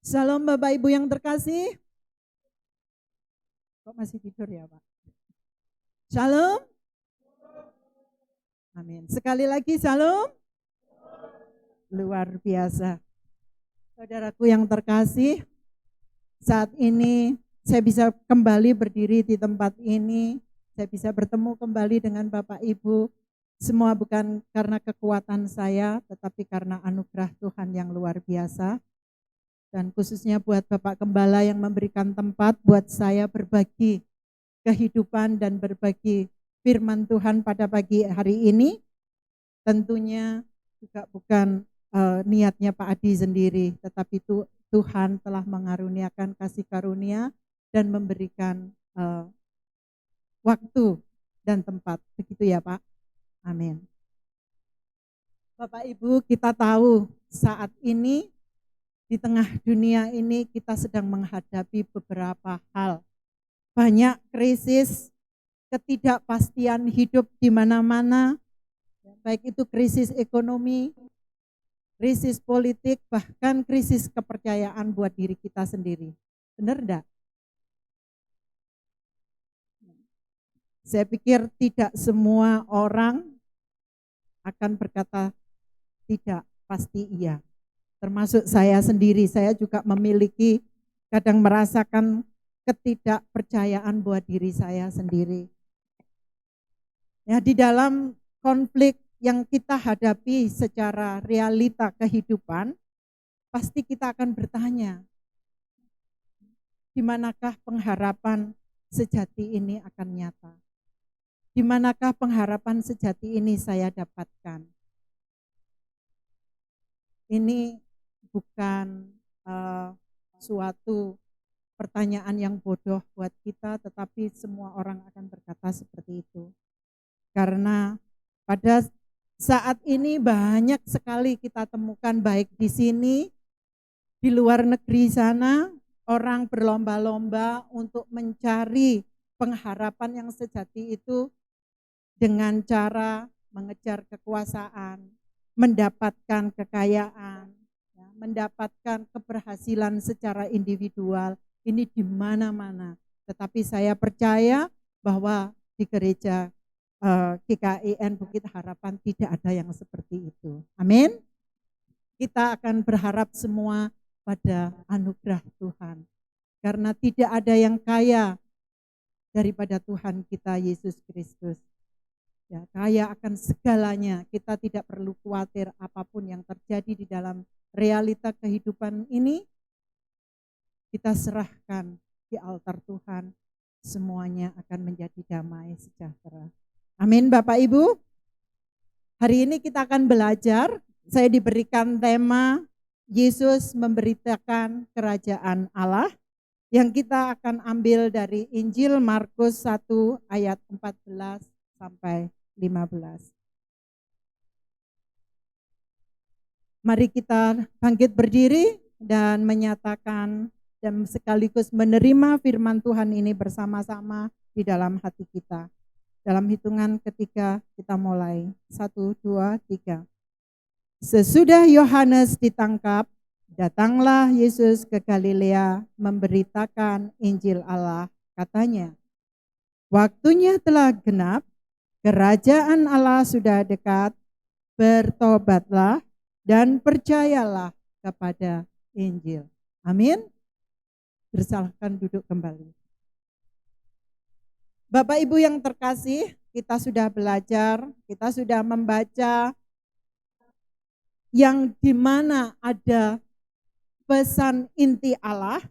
Salam Bapak Ibu yang terkasih. Kok masih tidur ya Pak? Shalom. Amin. Sekali lagi shalom. Luar biasa. Saudaraku yang terkasih, saat ini saya bisa kembali berdiri di tempat ini. Saya bisa bertemu kembali dengan Bapak Ibu. Semua bukan karena kekuatan saya, tetapi karena anugerah Tuhan yang luar biasa. Dan khususnya buat Bapak Gembala yang memberikan tempat buat saya berbagi kehidupan dan berbagi firman Tuhan pada pagi hari ini. Tentunya juga bukan niatnya Pak Adi sendiri, tetapi Tuhan telah mengaruniakan kasih karunia dan memberikan waktu dan tempat. Begitu ya Pak? Amin. Bapak Ibu, kita tahu saat ini di tengah dunia ini kita sedang menghadapi beberapa hal. Banyak krisis, ketidakpastian hidup di mana-mana, baik itu krisis ekonomi, krisis politik, bahkan krisis kepercayaan buat diri kita sendiri. Benar enggak? Saya pikir tidak semua orang akan berkata tidak, pasti iya. Termasuk saya sendiri, saya juga memiliki kadang merasakan ketidakpercayaan buat diri saya sendiri. Ya, di dalam konflik yang kita hadapi secara realita kehidupan, pasti kita akan bertanya, di manakah pengharapan sejati ini akan nyata? Di manakah pengharapan sejati ini saya dapatkan? Ini bukan suatu pertanyaan yang bodoh buat kita, tetapi semua orang akan berkata seperti itu. Karena pada saat ini banyak sekali kita temukan baik di sini, di luar negeri sana, orang berlomba-lomba untuk mencari pengharapan yang sejati itu dengan cara mengejar kekuasaan, mendapatkan kekayaan, ya, mendapatkan keberhasilan secara individual, ini di mana-mana. Tetapi saya percaya bahwa di gereja GKIN Bukit Harapan tidak ada yang seperti itu. Amin. Kita akan berharap semua pada anugerah Tuhan. Karena tidak ada yang kaya daripada Tuhan kita Yesus Kristus. Ya, kaya akan segalanya. Kita tidak perlu khawatir apapun yang terjadi di dalam realita kehidupan ini. Kita serahkan di altar Tuhan. Semuanya akan menjadi damai sejahtera. Amin Bapak Ibu. Hari ini kita akan belajar. Saya diberikan tema Yesus memberitakan kerajaan Allah. Yang kita akan ambil dari Injil Markus 1 ayat 14 sampai 15. Mari kita bangkit berdiri dan menyatakan dan sekaligus menerima firman Tuhan ini bersama-sama di dalam hati kita. Dalam hitungan ketiga kita mulai. 1, 2, 3. Sesudah Yohanes ditangkap, datanglah Yesus ke Galilea memberitakan Injil Allah. Katanya, waktunya telah genap, kerajaan Allah sudah dekat, bertobatlah dan percayalah kepada Injil. Amin. Bersilahkan duduk kembali. Bapak Ibu yang terkasih, kita sudah belajar, kita sudah membaca yang di mana ada pesan inti Allah,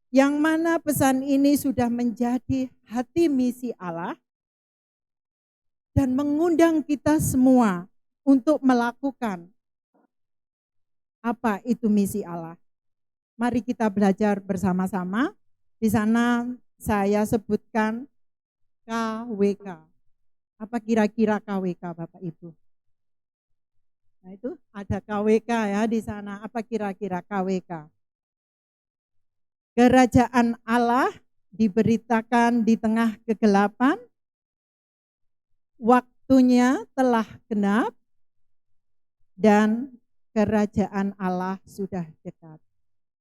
yang mana pesan ini sudah menjadi hati misi Allah dan mengundang kita semua untuk melakukan apa itu misi Allah. Mari kita belajar bersama-sama. Di sana saya sebutkan KWK. Apa kira-kira KWK Bapak Ibu? Nah itu ada KWK ya di sana. Apa kira-kira KWK? Kerajaan Allah diberitakan di tengah kegelapan, waktunya telah genap, dan kerajaan Allah sudah dekat.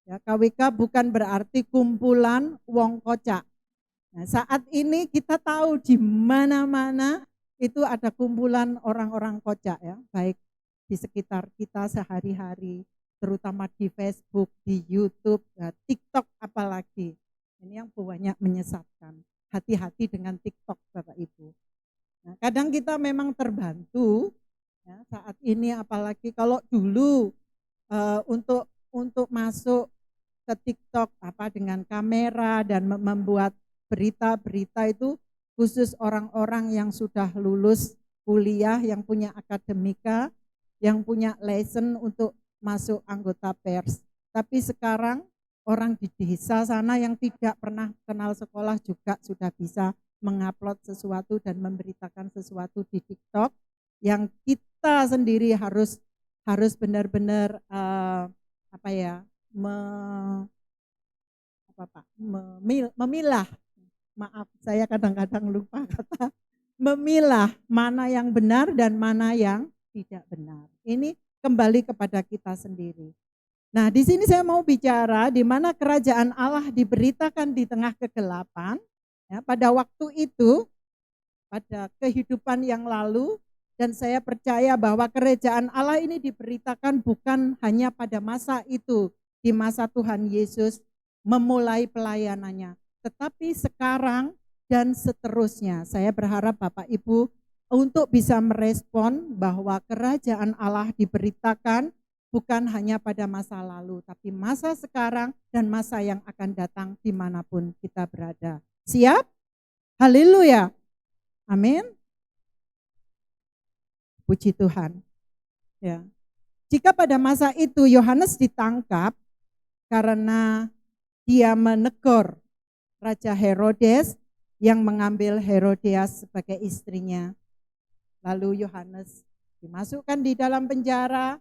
Ya, KWK bukan berarti kumpulan wong kocak. Nah, saat ini kita tahu di mana-mana itu ada kumpulan orang-orang kocak ya, baik di sekitar kita sehari-hari, terutama di Facebook, di YouTube, TikTok apalagi. Ini yang banyak menyesatkan. Hati-hati dengan TikTok Bapak Ibu. Nah, kadang kita memang terbantu ya, saat ini apalagi kalau dulu untuk masuk ke TikTok dengan kamera dan membuat berita-berita itu khusus orang-orang yang sudah lulus kuliah, yang punya akademika, yang punya license untuk masuk anggota pers. Tapi sekarang orang di desa sana yang tidak pernah kenal sekolah juga sudah bisa mengupload sesuatu dan memberitakan sesuatu di TikTok, yang kita sendiri harus benar-benar memilah. Maaf, saya kadang-kadang lupa kata memilah mana yang benar dan mana yang tidak benar. Ini kembali kepada kita sendiri. Nah, di sini saya mau bicara di mana kerajaan Allah diberitakan di tengah kegelapan. Ya, pada waktu itu, pada kehidupan yang lalu, dan saya percaya bahwa kerajaan Allah ini diberitakan bukan hanya pada masa itu, di masa Tuhan Yesus memulai pelayanannya, tetapi sekarang dan seterusnya. Saya berharap Bapak Ibu untuk bisa merespon bahwa kerajaan Allah diberitakan bukan hanya pada masa lalu, tapi masa sekarang dan masa yang akan datang dimanapun kita berada. Siap? Haleluya. Amin. Puji Tuhan. Ya. Jika pada masa itu Yohanes ditangkap karena dia menegur Raja Herodes yang mengambil Herodias sebagai istrinya. Lalu Yohanes dimasukkan di dalam penjara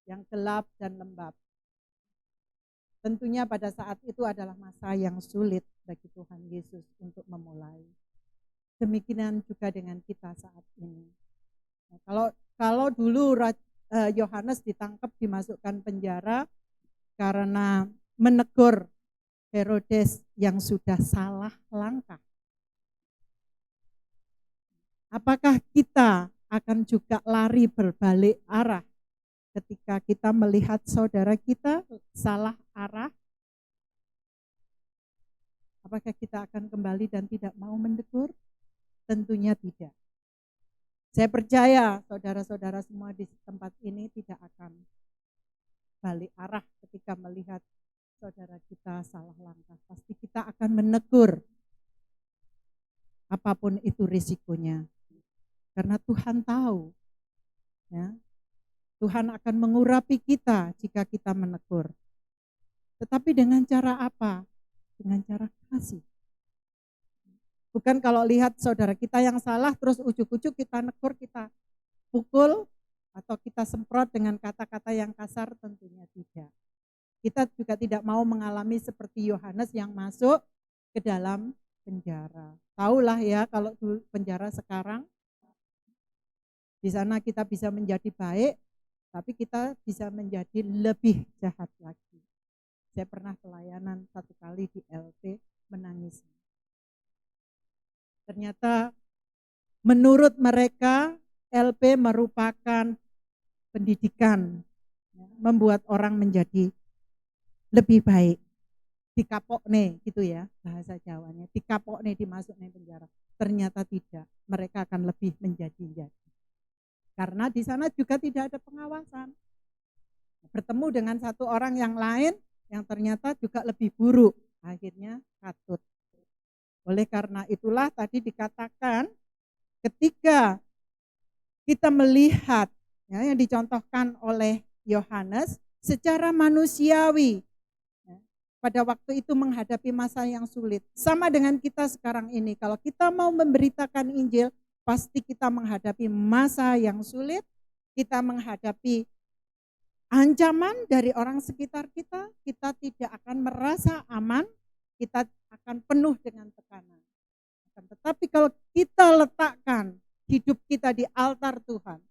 yang gelap dan lembab. Tentunya pada saat itu adalah masa yang sulit bagi Tuhan Yesus untuk memulai. Demikian juga dengan kita saat ini. Nah, kalau dulu Yohanes ditangkap, dimasukkan penjara karena menegur Herodes yang sudah salah langkah. Apakah kita akan juga lari berbalik arah ketika kita melihat saudara kita salah arah? Apakah kita akan kembali dan tidak mau menegur? Tentunya tidak. Saya percaya saudara-saudara semua di tempat ini tidak akan balik arah ketika melihat saudara kita salah langkah. Pasti kita akan menegur apapun itu risikonya. Karena Tuhan tahu, ya, Tuhan akan mengurapi kita jika kita menegur. Tetapi dengan cara apa? Dengan cara kasih. Bukan kalau lihat saudara kita yang salah terus ujuk-ujuk kita negur, kita pukul atau kita semprot dengan kata-kata yang kasar, tentunya tidak. Kita juga tidak mau mengalami seperti Yohanes yang masuk ke dalam penjara. Tahulah ya kalau penjara sekarang, di sana kita bisa menjadi baik, tapi kita bisa menjadi lebih jahat lagi. Saya pernah pelayanan satu kali di LP, menangis. Ternyata menurut mereka LP merupakan pendidikan, membuat orang menjadi lebih baik. Dikapokne gitu ya bahasa Jawanya, dikapokne, dimasukne penjara. Ternyata tidak, mereka akan lebih menjadi-jadi. Karena di sana juga tidak ada pengawasan. Bertemu dengan satu orang yang lain yang ternyata juga lebih buruk, akhirnya katut. Oleh karena itulah tadi dikatakan ketika kita melihat ya, yang dicontohkan oleh Yohanes secara manusiawi ya, pada waktu itu menghadapi masa yang sulit. Sama dengan kita sekarang ini, kalau kita mau memberitakan Injil, pasti kita menghadapi masa yang sulit, kita menghadapi ancaman dari orang sekitar kita, kita tidak akan merasa aman, kita akan penuh dengan tekanan. Tetapi kalau kita letakkan hidup kita di altar Tuhan,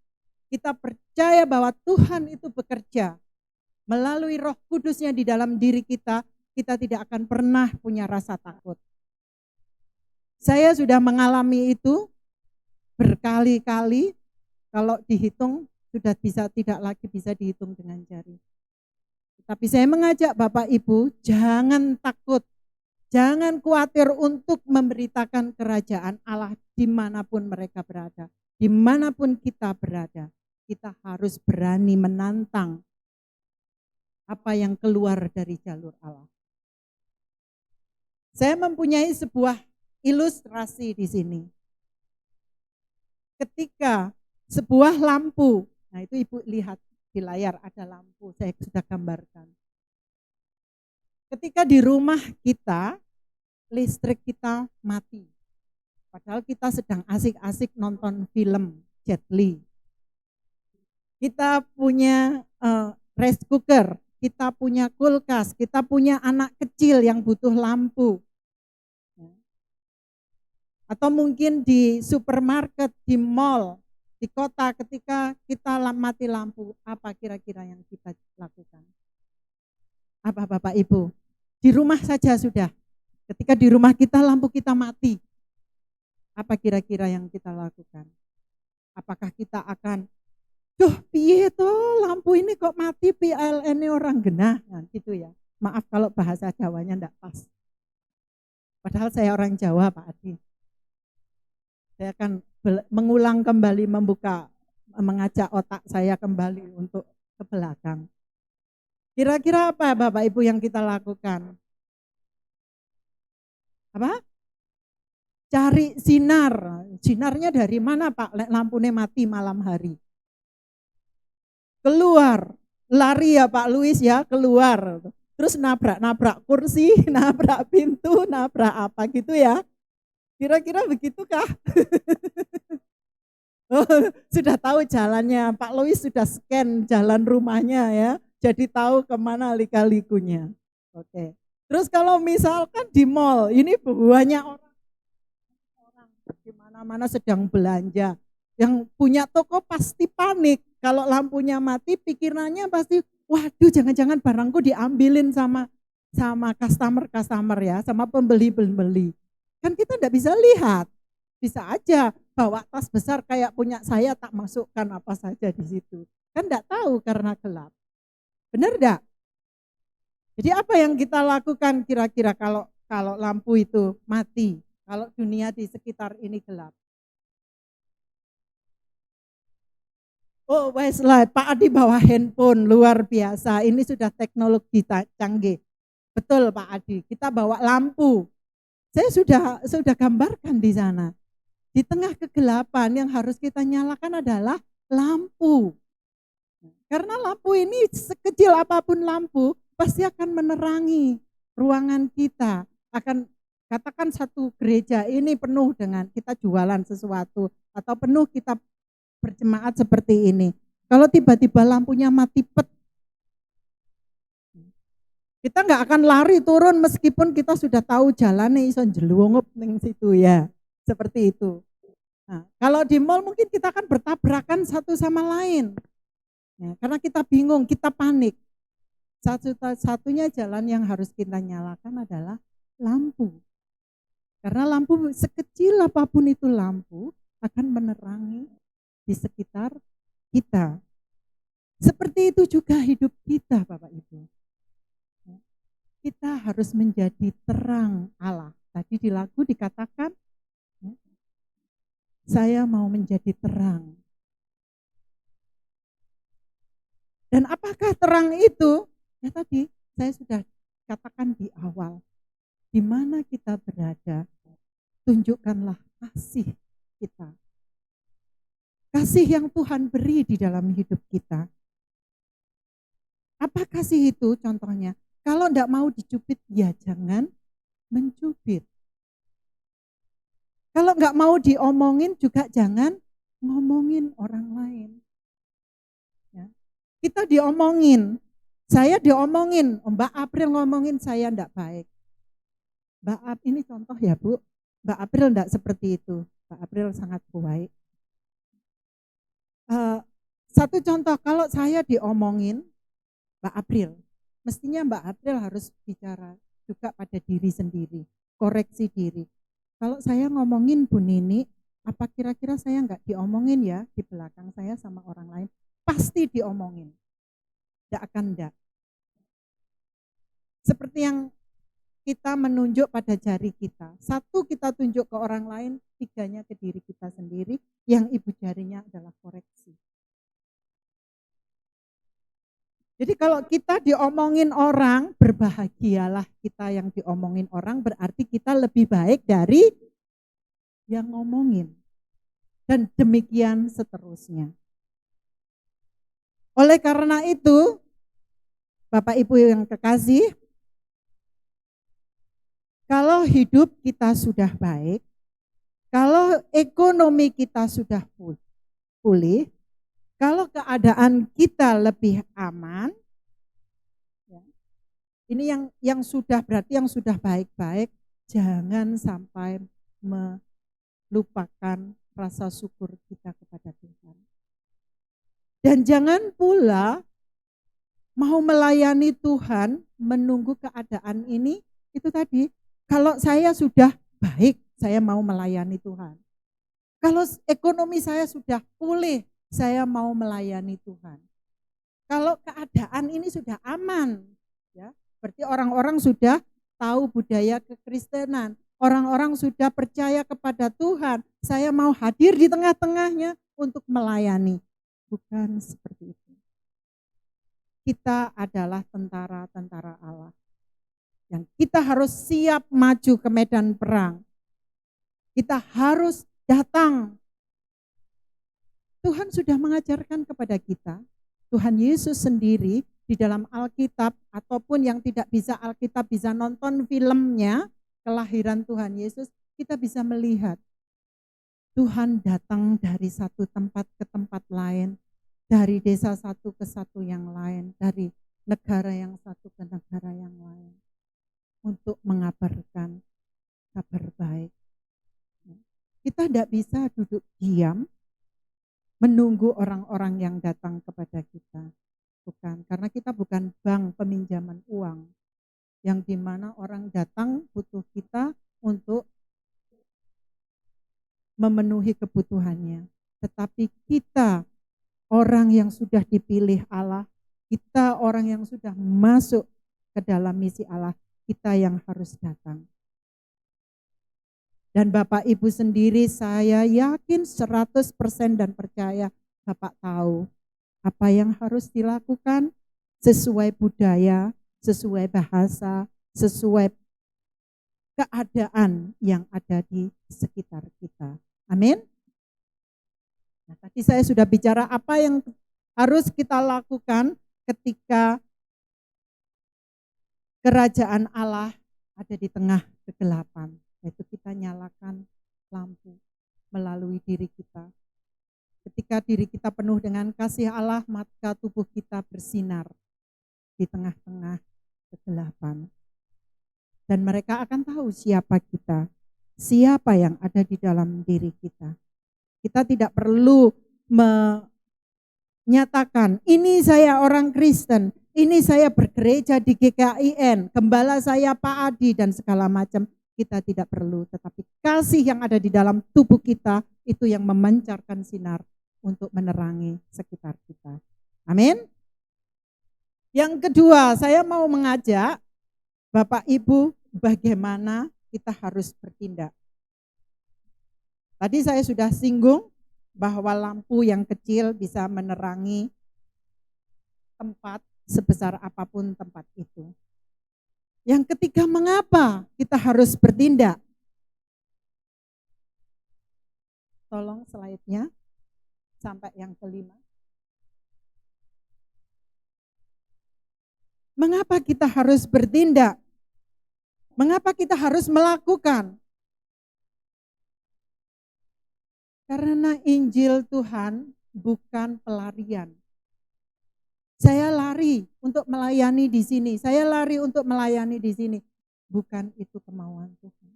kita percaya bahwa Tuhan itu bekerja melalui Roh Kudus-Nya di dalam diri kita, kita tidak akan pernah punya rasa takut. Saya sudah mengalami itu berkali-kali, kalau dihitung sudah tidak lagi bisa dihitung dengan jari. Tapi saya mengajak Bapak Ibu, jangan takut, jangan khawatir untuk memberitakan kerajaan Allah dimanapun mereka berada, dimanapun kita berada. Kita harus berani menantang apa yang keluar dari jalur Allah. Saya mempunyai sebuah ilustrasi di sini. Ketika sebuah lampu, nah itu Ibu lihat di layar ada lampu, saya sudah gambarkan. Ketika di rumah kita, listrik kita mati. Padahal kita sedang asik-asik nonton film Jet Li. Kita punya rice cooker, kita punya kulkas, kita punya anak kecil yang butuh lampu. Atau mungkin di supermarket, di mall, di kota ketika kita mati lampu, apa kira-kira yang kita lakukan? Apa Bapak Ibu? Di rumah saja sudah. Ketika di rumah kita lampu kita mati, apa kira-kira yang kita lakukan? Apakah kita akan, duh piye toh lampu ini kok mati, PLN ini orang genah, nah, gitu ya. Maaf kalau bahasa Jawanya enggak pas. Padahal saya orang Jawa Pak Adi. Saya akan mengulang kembali, mengajak otak saya kembali untuk ke belakang. Kira-kira apa Bapak Ibu yang kita lakukan? Apa? Cari sinar. Sinarnya dari mana Pak? Lampunya mati malam hari. Keluar. Lari ya Pak Luis ya, keluar. Terus nabrak kursi, nabrak pintu, nabrak apa gitu ya. Kira-kira begitukah? Oh, sudah tahu jalannya, Pak Louis sudah scan jalan rumahnya ya, jadi tahu kemana lika-likunya. Oke. Terus kalau misalkan di mall, ini banyak orang di mana-mana sedang belanja. Yang punya toko pasti panik, kalau lampunya mati pikirannya pasti, waduh jangan-jangan barangku diambilin sama customer ya, sama pembeli-pembeli. Kan kita enggak bisa lihat. Bisa aja bawa tas besar kayak punya saya, tak masukkan apa saja di situ. Kan enggak tahu karena gelap. Benar enggak? Jadi apa yang kita lakukan kira-kira kalau lampu itu mati, kalau dunia di sekitar ini gelap? Oh Westlight, Pak Adi bawa handphone, luar biasa. Ini sudah teknologi canggih. Betul Pak Adi, kita bawa lampu. Saya sudah gambarkan di sana. Di tengah kegelapan yang harus kita nyalakan adalah lampu. Karena lampu ini sekecil apapun lampu pasti akan menerangi ruangan kita. Akan katakan satu gereja ini penuh dengan kita jualan sesuatu atau penuh kita berjemaat seperti ini. Kalau tiba-tiba lampunya mati pet, kita nggak akan lari turun meskipun kita sudah tahu jalannya iso jelungup ning situ ya. Seperti itu. Nah, kalau di mall mungkin kita akan bertabrakan satu sama lain. Ya, karena kita bingung, kita panik. Satu-satunya jalan yang harus kita nyalakan adalah lampu. Karena lampu sekecil apapun itu lampu akan menerangi di sekitar kita. Seperti itu juga hidup kita Bapak Ibu. Kita harus menjadi terang Allah. Tadi di lagu dikatakan, saya mau menjadi terang. Dan apakah terang itu? Ya tadi saya sudah katakan di awal. Di mana kita berada, tunjukkanlah kasih kita. Kasih yang Tuhan beri di dalam hidup kita. Apa kasih itu contohnya? Kalau enggak mau dicubit, ya jangan mencubit. Kalau enggak mau diomongin juga jangan ngomongin orang lain. Ya. Kita diomongin, saya diomongin, Mbak April ngomongin saya enggak baik. Mbak April ini contoh ya Bu, Mbak April enggak seperti itu. Mbak April sangat baik. Satu contoh, kalau saya diomongin Mbak April, mestinya Mbak April harus bicara juga pada diri sendiri, koreksi diri. Kalau saya ngomongin Bu Nini, apa kira-kira saya nggak diomongin ya di belakang saya sama orang lain? Pasti diomongin. Tidak akan enggak. Seperti yang kita menunjuk pada jari kita. Satu kita tunjuk ke orang lain, tiganya ke diri kita sendiri, yang ibu jarinya adalah koreksi. Jadi kalau kita diomongin orang, berbahagialah kita yang diomongin orang, berarti kita lebih baik dari yang ngomongin. Dan demikian seterusnya. Oleh karena itu, Bapak Ibu yang kekasih, kalau hidup kita sudah baik, kalau ekonomi kita sudah pulih, kalau keadaan kita lebih aman, ini yang sudah berarti yang sudah baik-baik, jangan sampai melupakan rasa syukur kita kepada Tuhan. Dan jangan pula mau melayani Tuhan menunggu keadaan ini, itu tadi, kalau saya sudah baik, saya mau melayani Tuhan. Kalau ekonomi saya sudah pulih, saya mau melayani Tuhan. Kalau keadaan ini sudah aman, ya, berarti orang-orang sudah tahu budaya kekristenan, orang-orang sudah percaya kepada Tuhan, saya mau hadir di tengah-tengahnya untuk melayani. Bukan seperti itu. Kita adalah tentara-tentara Allah. Yang kita harus siap maju ke medan perang. Kita harus datang. Tuhan sudah mengajarkan kepada kita, Tuhan Yesus sendiri di dalam Alkitab, ataupun yang tidak bisa Alkitab bisa nonton filmnya, kelahiran Tuhan Yesus, kita bisa melihat Tuhan datang dari satu tempat ke tempat lain, dari desa satu ke satu yang lain, dari negara yang satu ke negara yang lain, untuk mengabarkan kabar baik. Kita tidak bisa duduk diam menunggu orang-orang yang datang kepada kita. Bukan, karena kita bukan bank peminjaman uang yang dimana orang datang butuh kita untuk memenuhi kebutuhannya. Tetapi kita orang yang sudah dipilih Allah, kita orang yang sudah masuk ke dalam misi Allah, kita yang harus datang. Dan Bapak Ibu sendiri saya yakin 100% dan percaya Bapak tahu apa yang harus dilakukan sesuai budaya, sesuai bahasa, sesuai keadaan yang ada di sekitar kita. Amin. Nah, tadi saya sudah bicara apa yang harus kita lakukan ketika kerajaan Allah ada di tengah kegelapan. Yaitu kita nyalakan lampu melalui diri kita. Ketika diri kita penuh dengan kasih Allah, maka tubuh kita bersinar di tengah-tengah kegelapan. Dan mereka akan tahu siapa kita, siapa yang ada di dalam diri kita. Kita tidak perlu menyatakan, ini saya orang Kristen, ini saya bergereja di GKIN, gembala saya Pak Adi, dan segala macam. Kita tidak perlu, tetapi kasih yang ada di dalam tubuh kita itu yang memancarkan sinar untuk menerangi sekitar kita. Amin. Yang kedua, saya mau mengajak Bapak Ibu bagaimana kita harus bertindak. Tadi saya sudah singgung bahwa lampu yang kecil bisa menerangi tempat sebesar apapun tempat itu. Yang ketiga, mengapa kita harus bertindak? Tolong slide-nya sampai yang kelima. Mengapa kita harus bertindak? Mengapa kita harus melakukan? Karena Injil Tuhan bukan pelarian. Saya lari untuk melayani di sini, saya lari untuk melayani di sini. Bukan itu kemauan Tuhan.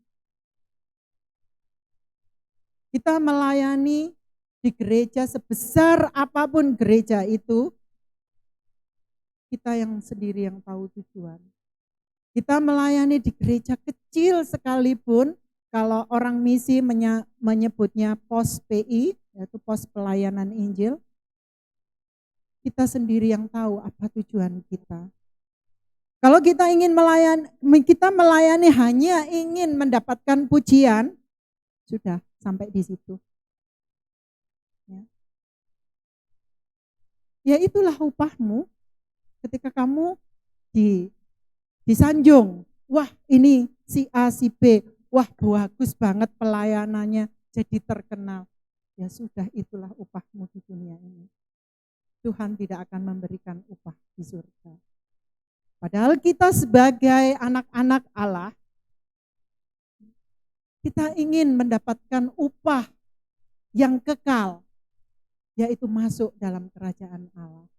Kita melayani di gereja sebesar apapun gereja itu, kita yang sendiri yang tahu tujuan. Kita melayani di gereja kecil sekalipun, kalau orang misi menyebutnya pos PI, yaitu pos pelayanan Injil, kita sendiri yang tahu apa tujuan kita. Kalau kita melayani hanya ingin mendapatkan pujian, sudah sampai di situ. Ya itulah upahmu ketika kamu disanjung. Wah ini si A, si B, wah bagus banget pelayanannya, jadi terkenal. Ya sudah, itulah upahmu di dunia ini. Tuhan tidak akan memberikan upah di surga. Padahal kita sebagai anak-anak Allah, kita ingin mendapatkan upah yang kekal, yaitu masuk dalam kerajaan Allah.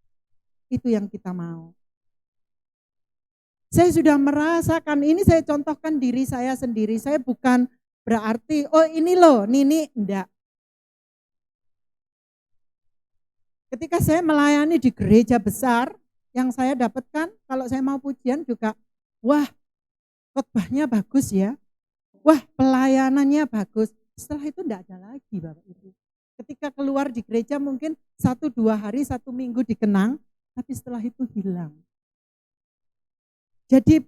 Itu yang kita mau. Saya sudah merasakan, ini saya contohkan diri saya sendiri, saya bukan berarti, oh ini loh, Nini, enggak. Ketika saya melayani di gereja besar, yang saya dapatkan, kalau saya mau pujian juga, wah khotbahnya bagus ya, wah pelayanannya bagus. Setelah itu enggak ada lagi Bapak Ibu. Ketika keluar di gereja mungkin 1-2 hari, 1 minggu dikenang, tapi setelah itu hilang. Jadi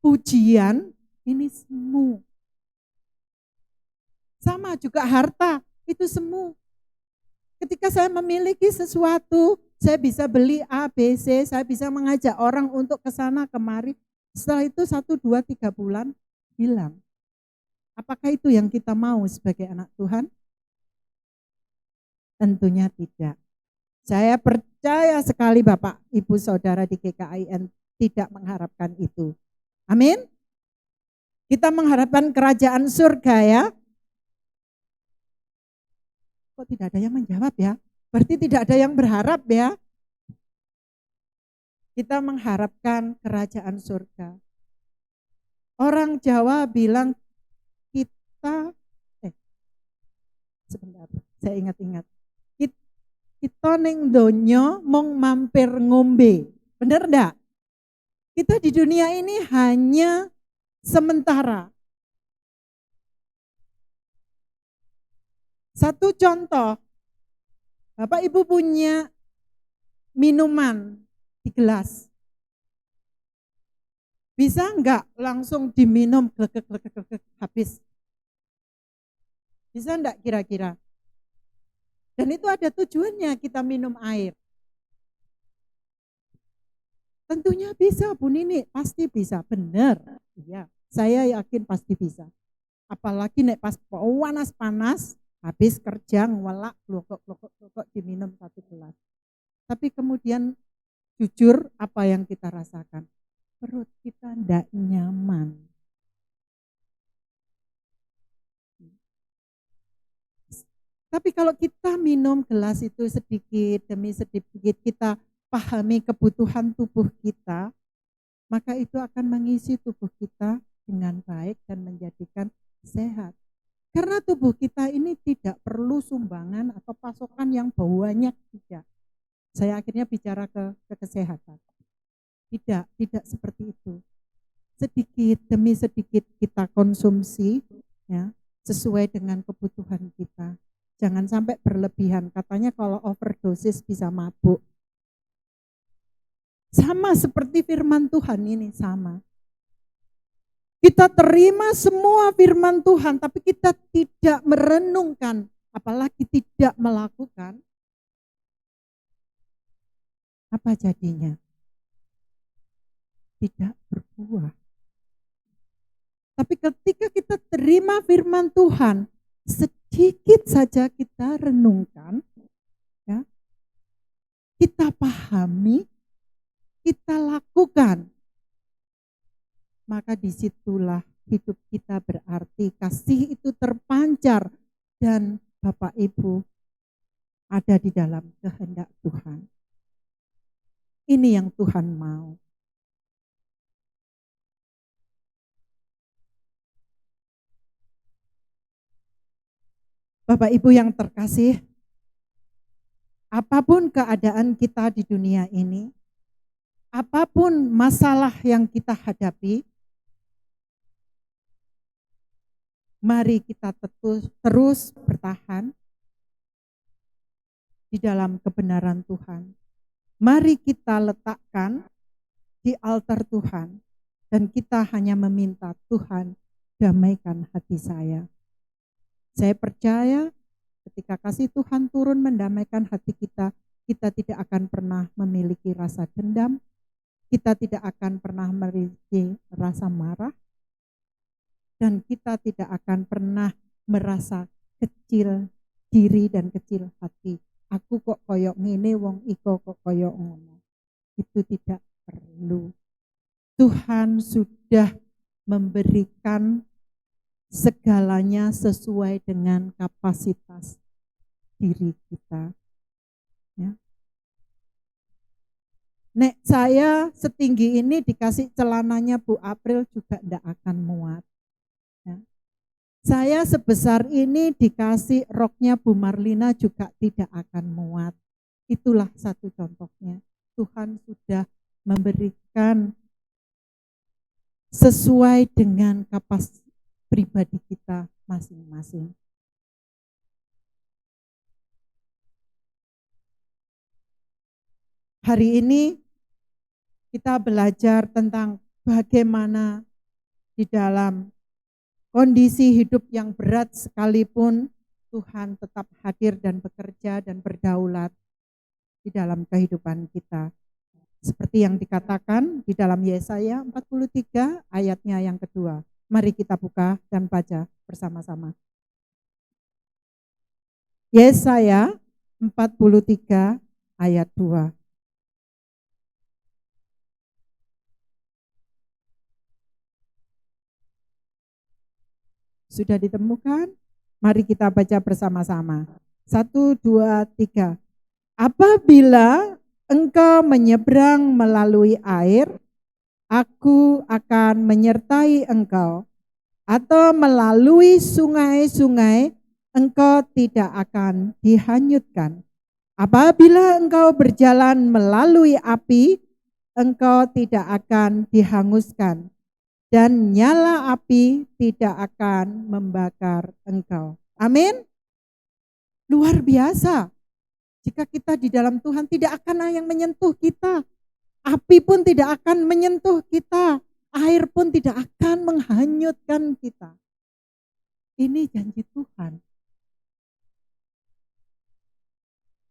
pujian ini semu. Sama juga harta, itu semu. Ketika saya memiliki sesuatu, saya bisa beli A, B, C, saya bisa mengajak orang untuk ke sana kemari. Setelah itu 1, 2, 3 bulan hilang. Apakah itu yang kita mau sebagai anak Tuhan? Tentunya tidak. Saya percaya sekali Bapak, Ibu, Saudara di GKIN tidak mengharapkan itu. Amin. Kita mengharapkan kerajaan surga ya. Kok tidak ada yang menjawab ya? Berarti tidak ada yang berharap ya. Kita mengharapkan kerajaan surga. Orang Jawa bilang kita, sebentar, saya ingat-ingat. Kita ning donya mung mampir ngombe. Benar enggak? Kita di dunia ini hanya sementara. Satu contoh, Bapak Ibu punya minuman di gelas. Bisa enggak langsung diminum glek-glek habis? Bisa enggak kira-kira? Dan itu ada tujuannya kita minum air. Tentunya bisa Bu Nini, pasti bisa, benar. Iya, saya yakin pasti bisa. Apalagi nek pas panas-panas, habis kerja ngewelak, glokok diminum 1 gelas. Tapi kemudian jujur apa yang kita rasakan? Perut kita enggak nyaman. Tapi kalau kita minum gelas itu sedikit demi sedikit, kita pahami kebutuhan tubuh kita, maka itu akan mengisi tubuh kita dengan baik dan menjadikan sehat. Karena tubuh kita ini tidak perlu sumbangan atau pasokan yang banyak, tidak. Saya akhirnya bicara ke kesehatan. Tidak seperti itu. Sedikit demi sedikit kita konsumsi ya, sesuai dengan kebutuhan kita. Jangan sampai berlebihan. Katanya kalau overdosis bisa mabuk. Sama seperti firman Tuhan ini, sama. Kita terima semua firman Tuhan, tapi kita tidak merenungkan, apalagi tidak melakukan. Apa jadinya? Tidak berbuah. Tapi ketika kita terima firman Tuhan, sedikit saja kita renungkan, ya, kita pahami, kita lakukan, maka disitulah hidup kita berarti, kasih itu terpancar, dan Bapak Ibu ada di dalam kehendak Tuhan. Ini yang Tuhan mau. Bapak Ibu yang terkasih, Apapun keadaan kita di dunia ini, apapun masalah yang kita hadapi, mari kita terus bertahan di dalam kebenaran Tuhan. Mari kita letakkan di altar Tuhan dan kita hanya meminta, Tuhan, damaikan hati saya. Saya percaya ketika kasih Tuhan turun mendamaikan hati kita, kita tidak akan pernah memiliki rasa dendam, kita tidak akan pernah memiliki rasa marah, dan kita tidak akan pernah merasa kecil diri dan kecil hati. Aku kok koyok ngene, wong iko kok koyok ngono. Itu tidak perlu. Tuhan sudah memberikan segalanya sesuai dengan kapasitas diri kita. Ya. Nek saya setinggi ini dikasih celananya Bu April juga tidak akan muat. Ya. Saya sebesar ini dikasih roknya Bu Marlina juga tidak akan muat. Itulah satu contohnya. Tuhan sudah memberikan sesuai dengan kapasitas pribadi kita masing-masing. Hari ini kita belajar tentang bagaimana di dalam kondisi hidup yang berat sekalipun Tuhan tetap hadir dan bekerja dan berdaulat di dalam kehidupan kita. Seperti yang dikatakan di dalam Yesaya 43 ayatnya yang kedua. Mari kita buka dan baca bersama-sama. Yesaya 43 ayat 2. Sudah ditemukan? Mari kita baca bersama-sama. 1, 2, 3. Apabila engkau menyeberang melalui air, aku akan menyertai engkau. Atau melalui sungai-sungai, engkau tidak akan dihanyutkan. Apabila engkau berjalan melalui api, engkau tidak akan dihanguskan. Dan nyala api tidak akan membakar engkau. Amin. Luar biasa. Jika kita di dalam Tuhan, tidak akan ada yang menyentuh kita. Api pun tidak akan menyentuh kita. Air pun tidak akan menghanyutkan kita. Ini janji Tuhan.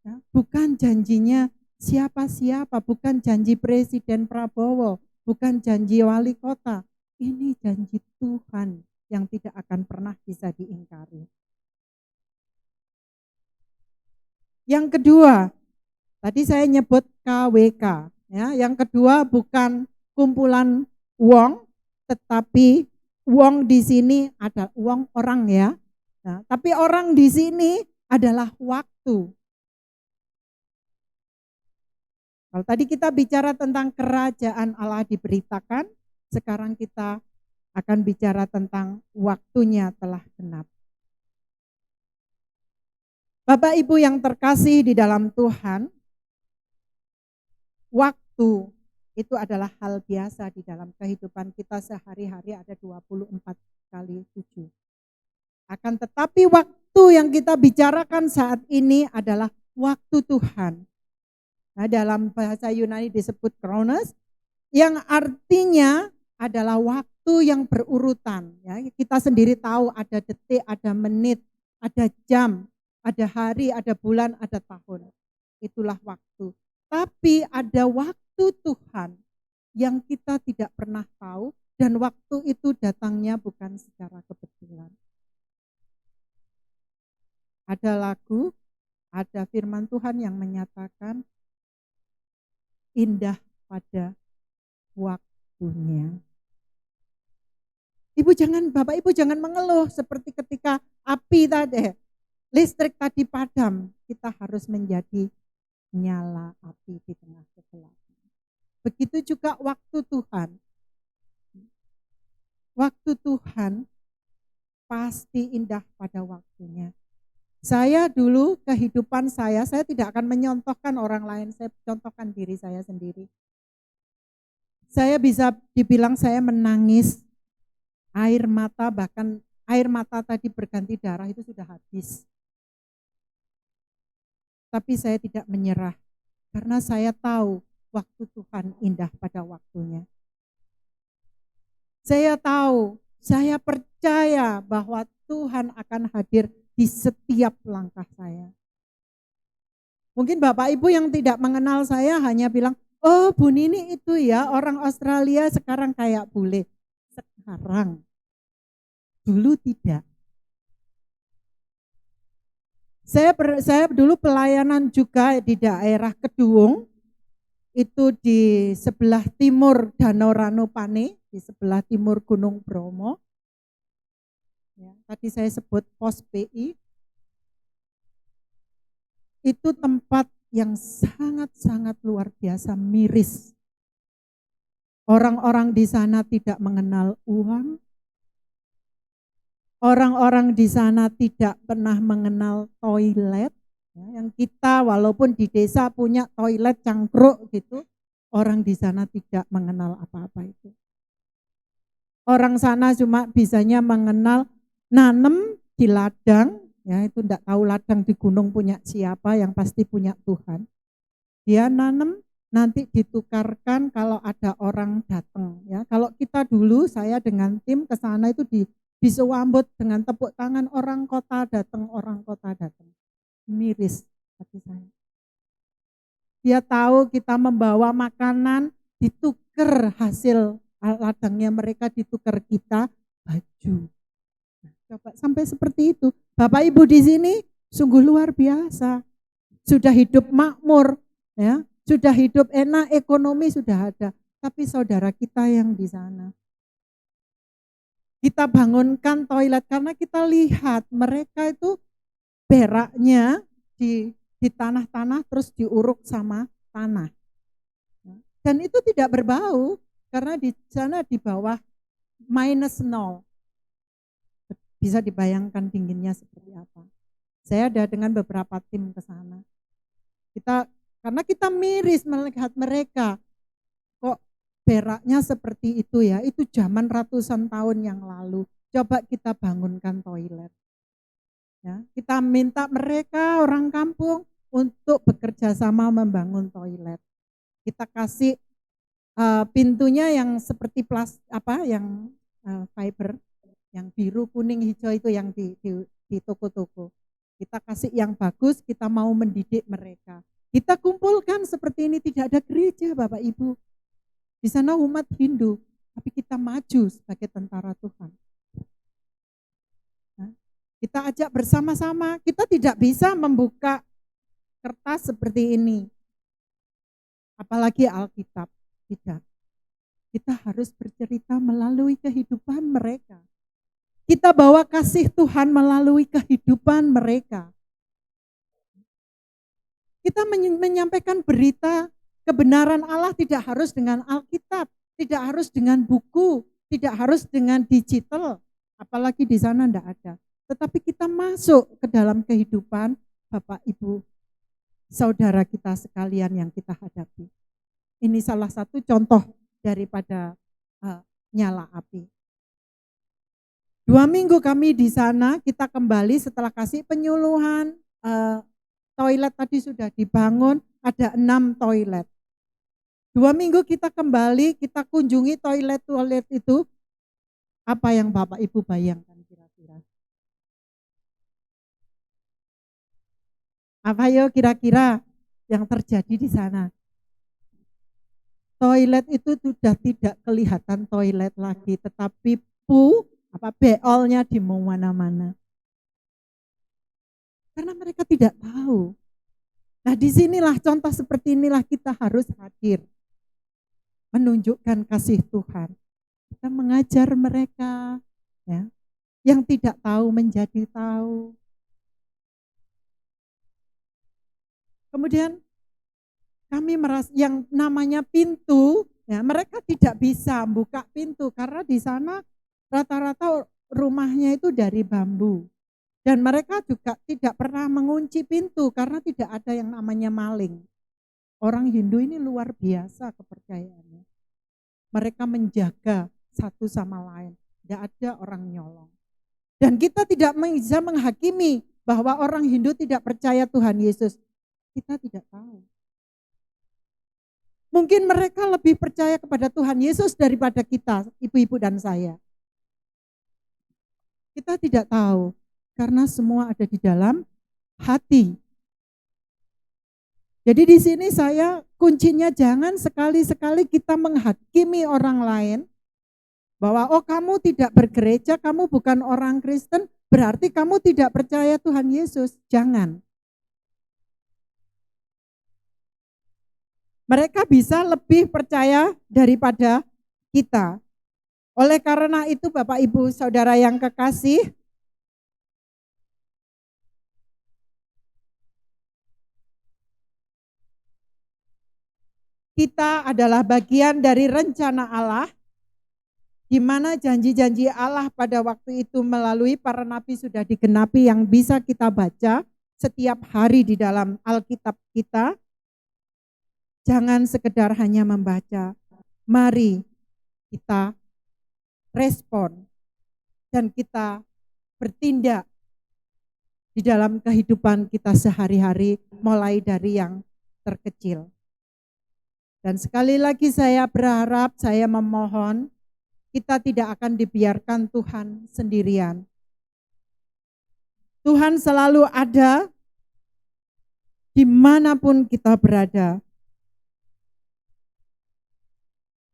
Ya, bukan janjinya siapa-siapa, bukan janji Presiden Prabowo, bukan janji wali kota. Ini janji Tuhan yang tidak akan pernah bisa diingkari. Yang kedua, tadi saya nyebut KWK. Ya, yang kedua bukan kumpulan uang, tetapi uang di sini ada uang orang ya. Nah, tapi orang di sini adalah waktu. Kalau tadi kita bicara tentang kerajaan Allah diberitakan, sekarang kita akan bicara tentang waktunya telah genap. Bapak Ibu yang terkasih di dalam Tuhan, waktu itu adalah hal biasa di dalam kehidupan kita sehari-hari, ada 24 kali 7. Akan tetapi waktu yang kita bicarakan saat ini adalah waktu Tuhan. Nah, dalam bahasa Yunani disebut kronos, yang artinya adalah waktu yang berurutan. Ya, kita sendiri tahu ada detik, ada menit, ada jam, ada hari, ada bulan, ada tahun. Itulah waktu. Tapi ada waktu Tuhan yang kita tidak pernah tahu dan waktu itu datangnya bukan secara kebetulan. Ada lagu, ada firman Tuhan yang menyatakan indah pada waktunya. Bapak Ibu jangan mengeluh seperti ketika api tadi, listrik tadi padam, kita harus menjadi nyala api di tengah kegelapan. Begitu juga waktu Tuhan. Waktu Tuhan pasti indah pada waktunya. Saya dulu kehidupan saya tidak akan menyontohkan orang lain, saya contohkan diri saya sendiri. Saya bisa dibilang saya menangis, air mata, bahkan air mata tadi berganti darah itu sudah habis. Tapi saya tidak menyerah, karena saya tahu waktu Tuhan indah pada waktunya. Saya tahu, saya percaya bahwa Tuhan akan hadir di setiap langkah saya. Mungkin Bapak Ibu yang tidak mengenal saya hanya bilang, oh Bu Nini itu ya orang Australia sekarang kayak bule. Sekarang, dulu tidak. Saya dulu pelayanan juga di daerah Kedung, itu di sebelah timur Danau Ranupane, di sebelah timur Gunung Bromo. Ya, tadi saya sebut pos PI. Itu tempat yang sangat-sangat luar biasa miris. Orang-orang di sana tidak mengenal uang. Orang-orang di sana tidak pernah mengenal toilet. Ya, yang kita walaupun di desa punya toilet cangkruk gitu, orang di sana tidak mengenal apa-apa itu. Orang sana cuma bisanya mengenal nanem di ladang, ya itu enggak tahu ladang di gunung punya siapa, yang pasti punya Tuhan. Dia nanem nanti ditukarkan kalau ada orang datang, ya. Kalau kita dulu saya dengan tim ke sana itu disambut dengan tepuk tangan, orang kota datang, orang kota datang. Miris hati saya. Dia tahu kita membawa makanan, ditukar hasil ladangnya mereka, ditukar kita baju. Coba sampai seperti itu. Bapak Ibu di sini sungguh luar biasa. Sudah hidup makmur, ya, sudah hidup enak, ekonomi sudah ada. Tapi saudara kita yang di sana, kita bangunkan toilet karena kita lihat mereka itu beraknya di tanah-tanah terus diuruk sama tanah. Dan itu tidak berbau karena di sana di bawah -0. Bisa dibayangkan dinginnya seperti apa. Saya ada dengan beberapa tim ke sana. Karena kita miris melihat mereka, kok beraknya seperti itu ya, itu zaman ratusan tahun yang lalu. Coba kita bangunkan toilet. Ya, kita minta mereka orang kampung untuk bekerja sama membangun toilet. Kita kasih pintunya yang seperti fiber, yang biru, kuning, hijau itu yang di toko-toko. Kita kasih yang bagus, kita mau mendidik mereka. Kita kumpulkan seperti ini, tidak ada gereja Bapak Ibu. Di sana umat Hindu, tapi kita maju sebagai tentara Tuhan. Kita ajak bersama-sama, kita tidak bisa membuka kertas seperti ini. Apalagi Alkitab, tidak. Kita harus bercerita melalui kehidupan mereka. Kita bawa kasih Tuhan melalui kehidupan mereka. Kita menyampaikan berita kebenaran Allah tidak harus dengan Alkitab, tidak harus dengan buku, tidak harus dengan digital, apalagi di sana tidak ada. Tetapi kita masuk ke dalam kehidupan Bapak Ibu, saudara kita sekalian yang kita hadapi. Ini salah satu contoh daripada nyala api. 2 minggu kami di sana, kita kembali setelah kasih penyuluhan, toilet tadi sudah dibangun, ada 6 toilet. 2 minggu kita kembali, kita kunjungi toilet-toilet itu, apa yang Bapak Ibu bayangkan kira-kira? Apa yo kira-kira yang terjadi di sana? Toilet itu sudah tidak kelihatan toilet lagi, tetapi beolnya di mana-mana. Karena mereka tidak tahu. Nah, disinilah contoh seperti inilah kita harus hadir. Menunjukkan kasih Tuhan. Kita mengajar mereka, ya, yang tidak tahu menjadi tahu. Kemudian kami merasa yang namanya pintu, ya, mereka tidak bisa buka pintu karena di sana rata-rata rumahnya itu dari bambu. Dan mereka juga tidak pernah mengunci pintu karena tidak ada yang namanya maling. Orang Hindu ini luar biasa kepercayaannya. Mereka menjaga satu sama lain. Tidak ada orang nyolong. Dan kita tidak bisa menghakimi bahwa orang Hindu tidak percaya Tuhan Yesus. Kita tidak tahu. Mungkin mereka lebih percaya kepada Tuhan Yesus daripada kita, ibu-ibu dan saya. Kita tidak tahu, karena semua ada di dalam hati. Jadi di sini saya kuncinya jangan sekali-sekali kita menghakimi orang lain, bahwa oh kamu tidak bergereja, kamu bukan orang Kristen, berarti kamu tidak percaya Tuhan Yesus. Jangan. Mereka bisa lebih percaya daripada kita. Oleh karena itu Bapak Ibu Saudara yang kekasih, kita adalah bagian dari rencana Allah, di mana janji-janji Allah pada waktu itu melalui para nabi sudah digenapi yang bisa kita baca setiap hari di dalam Alkitab kita. Jangan sekedar hanya membaca, mari kita respon dan kita bertindak di dalam kehidupan kita sehari-hari mulai dari yang terkecil. Dan sekali lagi saya berharap, saya memohon, kita tidak akan dibiarkan Tuhan sendirian. Tuhan selalu ada dimanapun kita berada.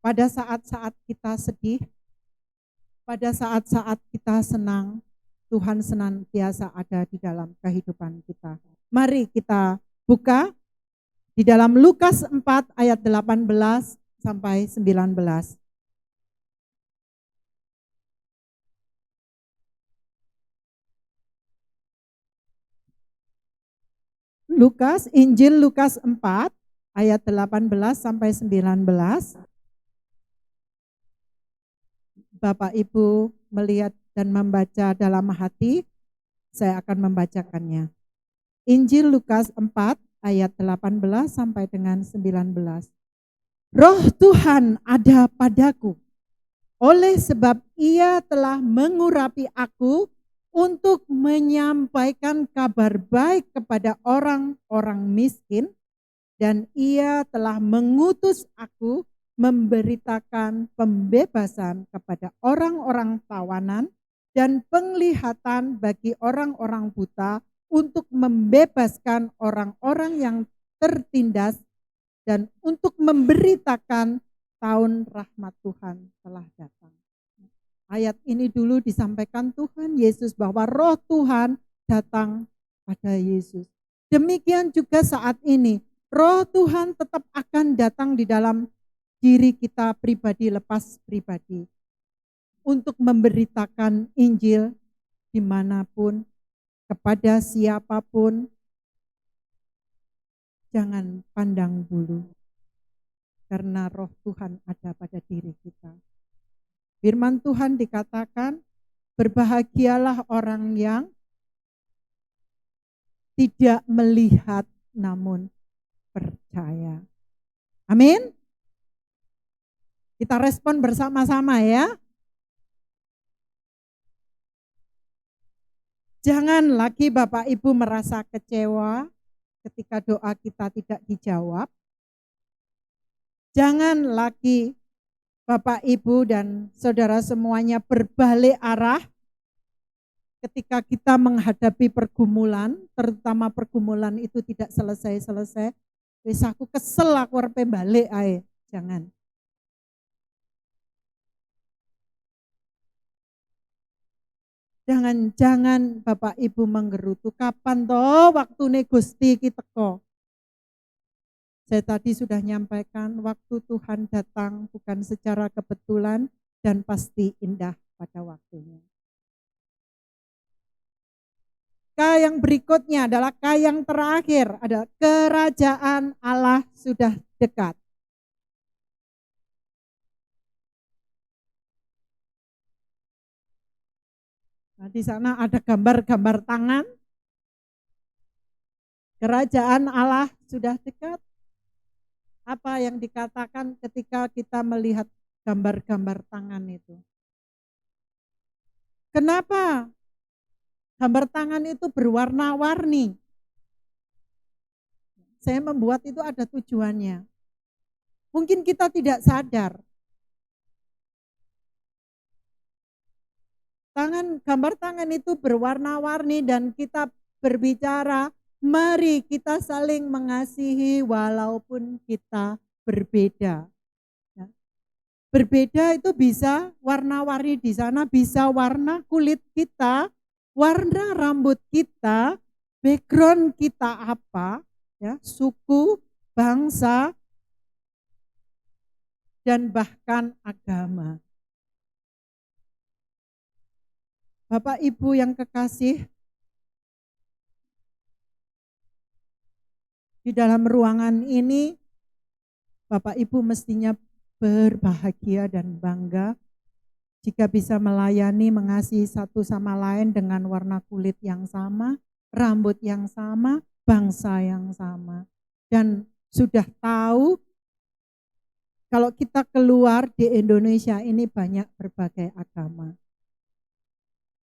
Pada saat-saat kita sedih, pada saat-saat kita senang, Tuhan senantiasa ada di dalam kehidupan kita. Mari kita buka di dalam Lukas 4 ayat 18 sampai 19. Injil Lukas 4 ayat 18 sampai 19. Bapak Ibu melihat dan membaca dalam hati, saya akan membacakannya. Injil Lukas 4 ayat 18 sampai dengan 19. Roh Tuhan ada padaku, oleh sebab Ia telah mengurapi aku untuk menyampaikan kabar baik kepada orang-orang miskin, dan Ia telah mengutus aku memberitakan pembebasan kepada orang-orang tawanan dan penglihatan bagi orang-orang buta, untuk membebaskan orang-orang yang tertindas dan untuk memberitakan tahun rahmat Tuhan telah datang. Ayat ini dulu disampaikan Tuhan Yesus bahwa Roh Tuhan datang pada Yesus. Demikian juga saat ini, Roh Tuhan tetap akan datang di dalam diri kita pribadi lepas pribadi untuk memberitakan Injil dimanapun, kepada siapapun. Jangan pandang bulu, karena Roh Tuhan ada pada diri kita. Firman Tuhan dikatakan, berbahagialah orang yang tidak melihat namun percaya. Amin. Kita respon bersama-sama ya. Jangan lagi Bapak Ibu merasa kecewa ketika doa kita tidak dijawab. Jangan lagi Bapak Ibu dan saudara semuanya berbalik arah ketika kita menghadapi pergumulan, terutama pergumulan itu tidak selesai-selesai. Wis aku kesel, aku arep balik ae. Jangan. Jangan Bapak Ibu menggerutu, kapan toh waktune Gusti iki teko. Saya tadi sudah nyampaikan, waktu Tuhan datang bukan secara kebetulan dan pasti indah pada waktunya. K yang berikutnya adalah K yang terakhir, ada kerajaan Allah sudah dekat. Nah, di sana ada gambar-gambar tangan. Kerajaan Allah sudah dekat. Apa yang dikatakan ketika kita melihat gambar-gambar tangan itu? Kenapa gambar tangan itu berwarna-warni? Saya membuat itu ada tujuannya. Mungkin kita tidak sadar. Gambar tangan itu berwarna-warni dan kita berbicara, mari kita saling mengasihi walaupun kita berbeda. Ya. Berbeda itu bisa warna-warni di sana, bisa warna kulit kita, warna rambut kita, background kita apa, ya, suku, bangsa, dan bahkan agama. Bapak Ibu yang kekasih, di dalam ruangan ini Bapak Ibu mestinya berbahagia dan bangga jika bisa melayani, mengasihi satu sama lain dengan warna kulit yang sama, rambut yang sama, bangsa yang sama. Dan sudah tahu kalau kita keluar di Indonesia ini banyak berbagai agama.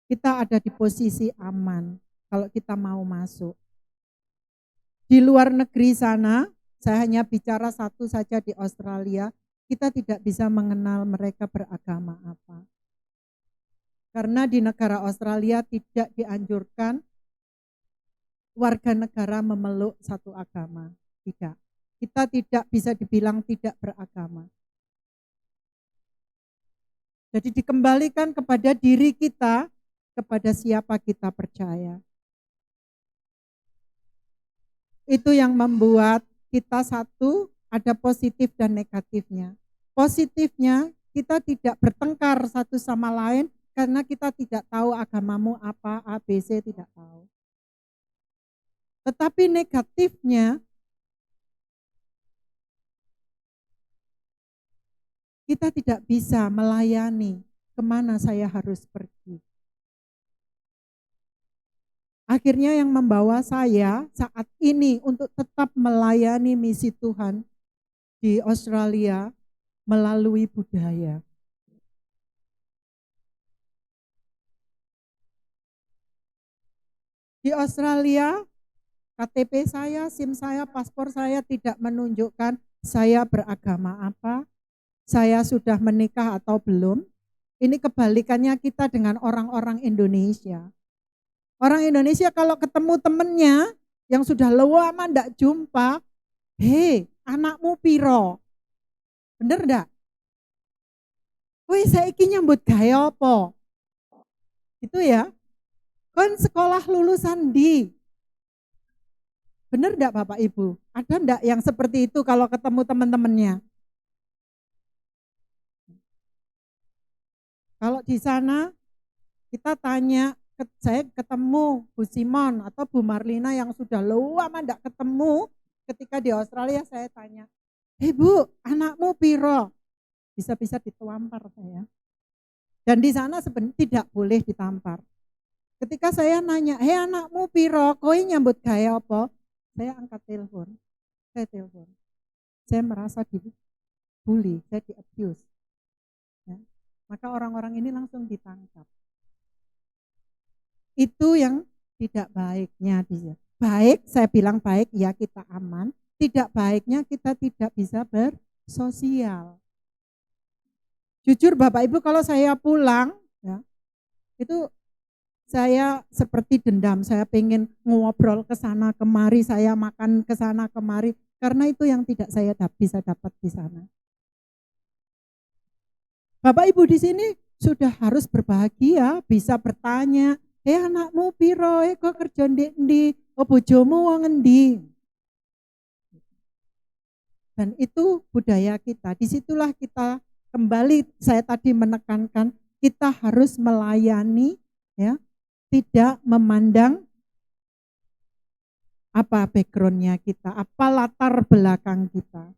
Kita ada di posisi aman kalau kita mau masuk. Di luar negeri sana, saya hanya bicara satu saja di Australia, kita tidak bisa mengenal mereka beragama apa. Karena di negara Australia tidak dianjurkan warga negara memeluk satu agama. Tidak. Kita tidak bisa dibilang tidak beragama. Jadi dikembalikan kepada diri kita, kepada siapa kita percaya. Itu yang membuat kita satu, ada positif dan negatifnya. Positifnya, kita tidak bertengkar satu sama lain karena kita tidak tahu agamamu apa, A, B, C, tidak tahu. Tetapi negatifnya, kita tidak bisa melayani kemana saya harus pergi. Akhirnya yang membawa saya saat ini untuk tetap melayani misi Tuhan di Australia melalui budaya. Di Australia, KTP saya, SIM saya, paspor saya tidak menunjukkan saya beragama apa, saya sudah menikah atau belum. Ini kebalikannya kita dengan orang-orang Indonesia. Orang Indonesia kalau ketemu temennya yang sudah lama ndak jumpa, hei anakmu piro? Bener ndak? Woi saiki nyambut gawe apa? Itu ya. Kan sekolah lulusan di. Bener ndak Bapak Ibu? Ada ndak yang seperti itu kalau ketemu teman-temannya? Kalau di sana kita tanya, saya ketemu Bu Simon atau Bu Marlina yang sudah lama enggak ketemu, ketika di Australia saya tanya, "Hei Bu, anakmu piro?" Bisa-bisa ditampar saya. Dan di sana sebenarnya tidak boleh ditampar. Ketika saya nanya, "Hei anakmu piro? Kowe nyambut gawe apa?" Saya angkat telepon. Saya telepon. Saya merasa dibully, saya di-abuse. Ya. Maka orang-orang ini langsung ditangkap. Itu yang tidak baiknya dia. Baik, saya bilang baik, ya kita aman. Tidak baiknya kita tidak bisa bersosial. Jujur Bapak Ibu kalau saya pulang, ya, itu saya seperti dendam. Saya pengen ngobrol ke sana kemari, saya makan ke sana kemari. Karena itu yang tidak saya bisa dapat di sana. Bapak Ibu di sini sudah harus berbahagia, bisa bertanya, anakmu piro, kok kerja ndi, bojomu wong endi. Dan itu budaya kita. Disitulah kita kembali, saya tadi menekankan, kita harus melayani, ya, tidak memandang apa backgroundnya kita, apa latar belakang kita.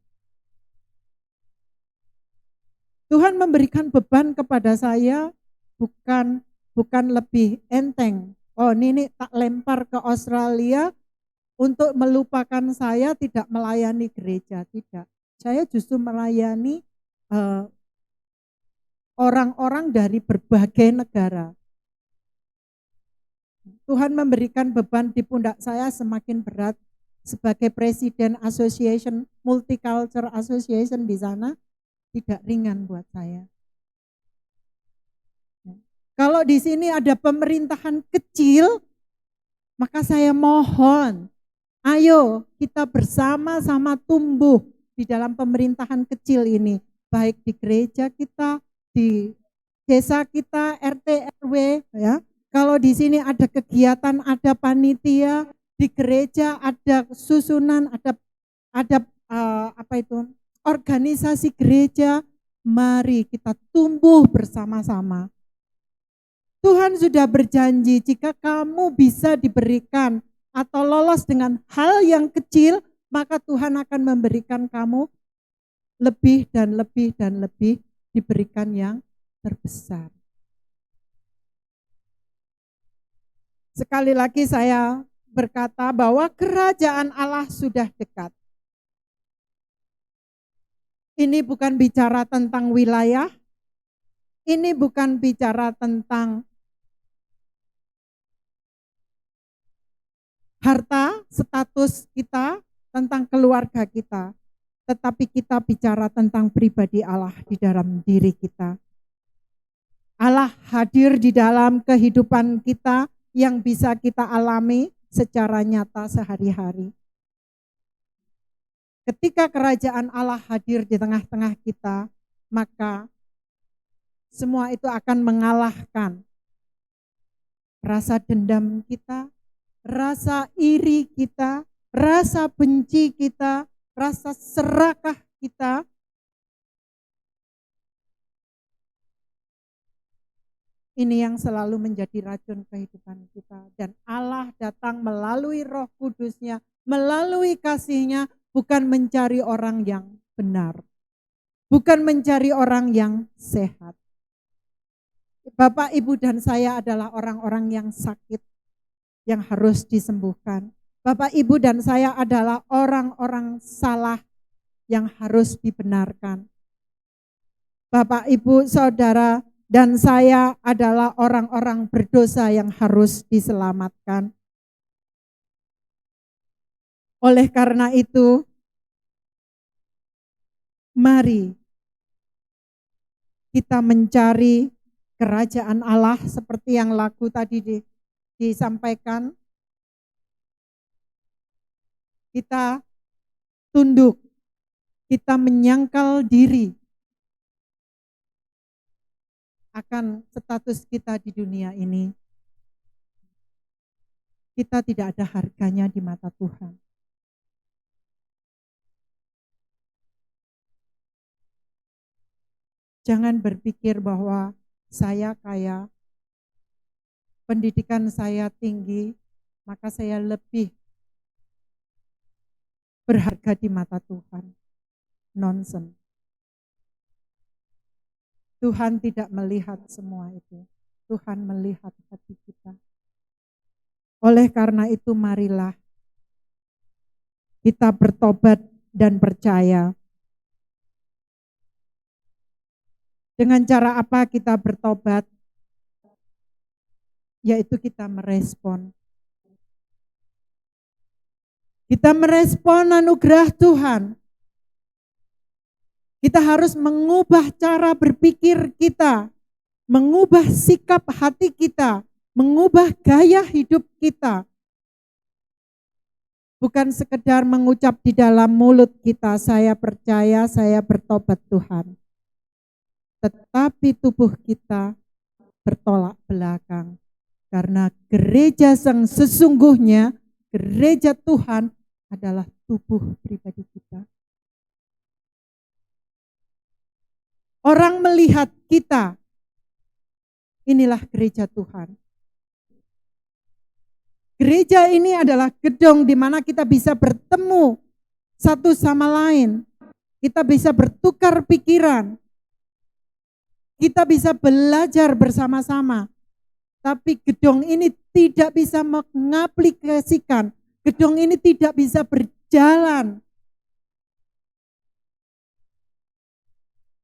Tuhan memberikan beban kepada saya bukan bukan lebih enteng. Oh, ini tak lempar ke Australia untuk melupakan saya tidak melayani gereja, tidak. Saya justru melayani orang-orang dari berbagai negara. Tuhan memberikan beban di pundak saya semakin berat sebagai presiden Association Multicultural Association di sana, tidak ringan buat saya. Kalau di sini ada pemerintahan kecil, maka saya mohon, ayo kita bersama-sama tumbuh di dalam pemerintahan kecil ini, baik di gereja kita, di desa kita, RT RW, ya. Kalau di sini ada kegiatan, ada panitia, di gereja ada susunan, ada organisasi gereja, mari kita tumbuh bersama-sama. Tuhan sudah berjanji jika kamu bisa diberikan atau lolos dengan hal yang kecil, maka Tuhan akan memberikan kamu lebih dan lebih dan lebih, diberikan yang terbesar. Sekali lagi saya berkata bahwa kerajaan Allah sudah dekat. Ini bukan bicara tentang wilayah, ini bukan bicara tentang harta, status kita, tentang keluarga kita, tetapi kita bicara tentang pribadi Allah di dalam diri kita. Allah hadir di dalam kehidupan kita yang bisa kita alami secara nyata sehari-hari. Ketika kerajaan Allah hadir di tengah-tengah kita, maka semua itu akan mengalahkan rasa dendam kita, rasa iri kita, rasa benci kita, rasa serakah kita. Ini yang selalu menjadi racun kehidupan kita. Dan Allah datang melalui Roh Kudus-Nya, melalui kasih-Nya, bukan mencari orang yang benar, bukan mencari orang yang sehat. Bapak, Ibu, dan saya adalah orang-orang yang sakit, yang harus disembuhkan. Bapak, Ibu, dan saya adalah orang-orang salah yang harus dibenarkan. Bapak, Ibu, saudara, dan saya adalah orang-orang berdosa yang harus diselamatkan. Oleh karena itu, mari kita mencari kerajaan Allah seperti yang lagu tadi disampaikan. Kita tunduk, kita menyangkal diri akan status kita di dunia ini. Kita tidak ada harganya di mata Tuhan. Jangan berpikir bahwa saya kaya, pendidikan saya tinggi, maka saya lebih berharga di mata Tuhan. Nonsense. Tuhan tidak melihat semua itu. Tuhan melihat hati kita. Oleh karena itu, marilah kita bertobat dan percaya. Dengan cara apa kita bertobat? Yaitu kita merespon. Kita merespon anugerah Tuhan. Kita harus mengubah cara berpikir kita, mengubah sikap hati kita, mengubah gaya hidup kita. Bukan sekedar mengucap di dalam mulut kita, saya percaya, saya bertobat Tuhan. Tetapi tubuh kita bertolak belakang. Karena gereja yang sesungguhnya, gereja Tuhan adalah tubuh pribadi kita. Orang melihat kita, inilah gereja Tuhan. Gereja ini adalah gedung di mana kita bisa bertemu satu sama lain. Kita bisa bertukar pikiran. Kita bisa belajar bersama-sama. tapi gedung ini tidak bisa mengaplikasikan, gedung ini tidak bisa berjalan.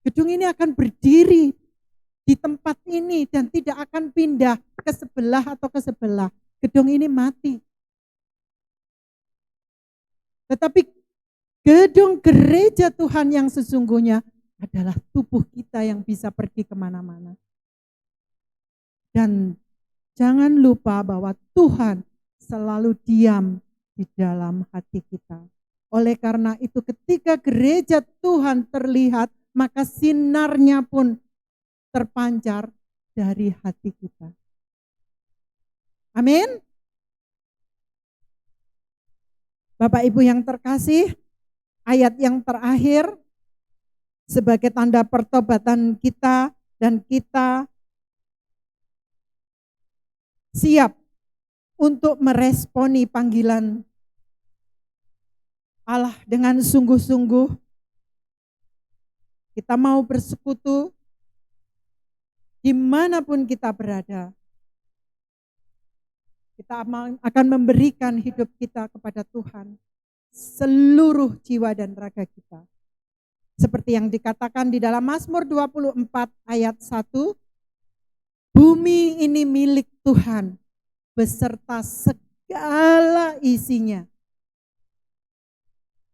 Gedung ini akan berdiri di tempat ini dan tidak akan pindah ke sebelah atau ke sebelah. Gedung ini mati. Tetapi gedung gereja Tuhan yang sesungguhnya adalah tubuh kita yang bisa pergi kemana-mana. Dan jangan lupa bahwa Tuhan selalu diam di dalam hati kita. Oleh karena itu ketika gereja Tuhan terlihat, maka sinarnya pun terpancar dari hati kita. Amin. Bapak Ibu yang terkasih, ayat yang terakhir sebagai tanda pertobatan kita dan kita siap untuk meresponi panggilan Allah dengan sungguh-sungguh. Kita mau bersekutu dimanapun kita berada. Kita akan memberikan hidup kita kepada Tuhan, seluruh jiwa dan raga kita. Seperti yang dikatakan di dalam Mazmur 24 ayat 1, bumi ini milik Tuhan beserta segala isinya.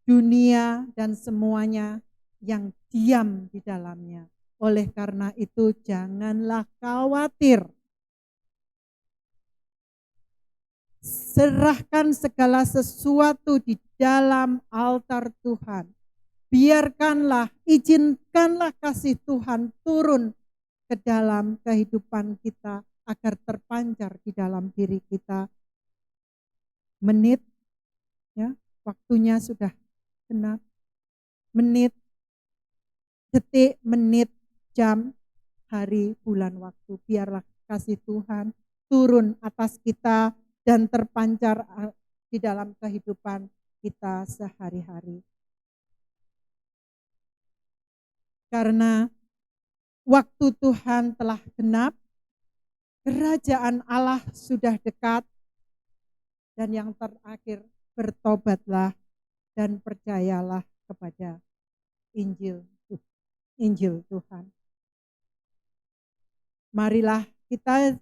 Dunia dan semuanya yang diam di dalamnya. Oleh karena itu janganlah khawatir. Serahkan segala sesuatu di dalam altar Tuhan. Biarkanlah, izinkanlah kasih Tuhan turun ke dalam kehidupan kita agar terpancar di dalam diri kita. Menit, ya, waktunya sudah genap. Menit, detik, menit, jam, hari, bulan, waktu. Biarlah kasih Tuhan turun atas kita dan terpancar di dalam kehidupan kita sehari-hari. Karena waktu Tuhan telah genap, kerajaan Allah sudah dekat, dan yang terakhir, bertobatlah dan percayalah kepada Injil Tuhan. Marilah kita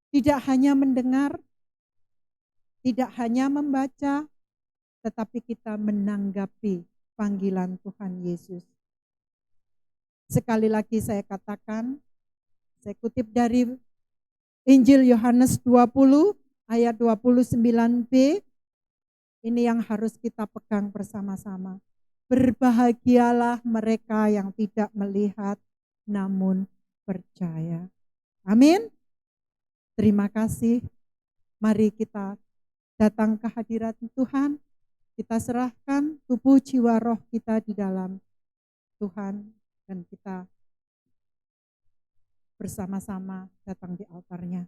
tidak hanya mendengar, tidak hanya membaca, tetapi kita menanggapi panggilan Tuhan Yesus. Sekali lagi saya katakan, saya kutip dari Injil Yohanes 20 ayat 29b, ini yang harus kita pegang bersama-sama. Berbahagialah mereka yang tidak melihat namun percaya. Amin. Terima kasih. Mari kita datang ke hadirat Tuhan, kita serahkan tubuh, jiwa, roh kita di dalam Tuhan, dan kita bersama-sama datang di altarnya.